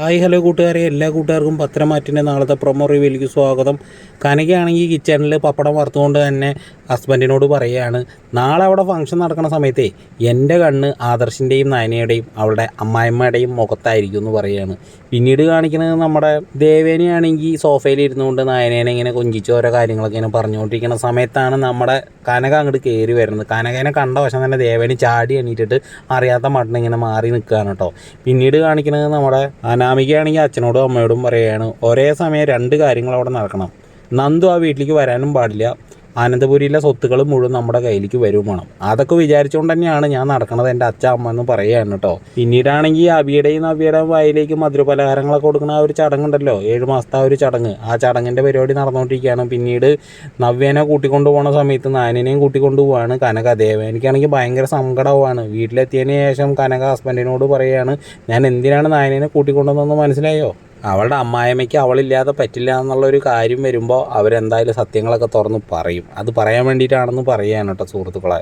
Hi hello കൂട്ടുകാരെ, എല്ലാ കൂട്ടുകാർക്കും പത്രമാറ്റിൻ്റെ നാളത്തെ പ്രൊമോ റിവ്യൂയിലേക്ക് സ്വാഗതം. കനകയാണെങ്കിൽ കിച്ചണിൽ പപ്പടം വറുത്തുകൊണ്ട് തന്നെ ഹസ്ബൻഡിനോട് പറയുകയാണ്, നാളെ അവിടെ ഫംഗ്ഷൻ നടക്കുന്ന സമയത്തേ എൻ്റെ കണ്ണ് ആദർശിൻ്റെയും നയനയുടെയും അവളുടെ അമ്മായിമ്മയുടെയും മുഖത്തായിരിക്കും എന്ന് പറയുകയാണ്. പിന്നീട് കാണിക്കുന്നത് നമ്മുടെ ദേവേനയാണെങ്കിൽ സോഫയിൽ ഇരുന്നുകൊണ്ട് നയനേനെ ഇങ്ങനെ കൊഞ്ചിച്ച് ഓരോ കാര്യങ്ങളൊക്കെ ഇങ്ങനെ പറഞ്ഞുകൊണ്ടിരിക്കുന്ന സമയത്താണ് നമ്മുടെ കനക അങ്ങോട്ട് കയറി വരുന്നത്. കനകനെ കണ്ട വശം തന്നെ ദേവേനെ ചാടി എണീറ്റിട്ട് അറിയാത്ത മട്ടിന് ഇങ്ങനെ മാറി നിൽക്കുകയാണ് കേട്ടോ. പിന്നീട് കാണിക്കുന്നത് നമ്മുടെ അനാമികയാണെങ്കിൽ അച്ഛനോടും അമ്മയോടും പറയുകയാണ്, ഒരേ സമയം രണ്ട് കാര്യങ്ങൾ അവിടെ നടക്കണം. നന്ദു ആ വീട്ടിലേക്ക് വരാനും പാടില്ല, അനന്തപുരിയിലെ സ്വത്തുക്കൾ മുഴുവൻ നമ്മുടെ കയ്യിലേക്ക് വരും വേണം. അതൊക്കെ വിചാരിച്ചുകൊണ്ട് തന്നെയാണ് ഞാൻ നടക്കുന്നത് എൻ്റെ അച്ഛൻ അമ്മ എന്ന് പറയുകയാണ് കേട്ടോ. പിന്നീടാണെങ്കിൽ അബിയുടെയും നവ്യയുടെയും വായിലേക്ക് മധുരപലഹാരങ്ങളൊക്കെ കൊടുക്കുന്ന ആ ഒരു ചടങ്ങുണ്ടല്ലോ, 7 മാസത്തെ ആ ഒരു ചടങ്ങ്, ആ ചടങ്ങിൻ്റെ പരിപാടി നടന്നുകൊണ്ടിരിക്കുകയാണ്. പിന്നീട് നവ്യനെ കൂട്ടിക്കൊണ്ടു പോകുന്ന സമയത്ത് നാനിനെയും കൂട്ടിക്കൊണ്ടു പോവാണ് കനക. ദേവേനിക്കാണെങ്കിൽ ഭയങ്കര സങ്കടമാണ്. വീട്ടിലെത്തിയതിന് ശേഷം കനക ഹസ്ബൻഡിനോട് പറയുകയാണ്, ഞാൻ എന്തിനാണ് നായനെ കൂട്ടിക്കൊണ്ടുവന്നതെന്ന് മനസ്സിലായോ? അവളുടെ അമ്മായിമ്മയ്ക്ക് അവളില്ലാതെ പറ്റില്ല എന്നുള്ളൊരു കാര്യം വരുമ്പോൾ അവരെന്തായാലും സത്യങ്ങളൊക്കെ തുറന്ന് പറയും. അത് പറയാൻ വേണ്ടിയിട്ടാണെന്ന് പറയുകയാണ് കേട്ടോ സുഹൃത്തുക്കളെ.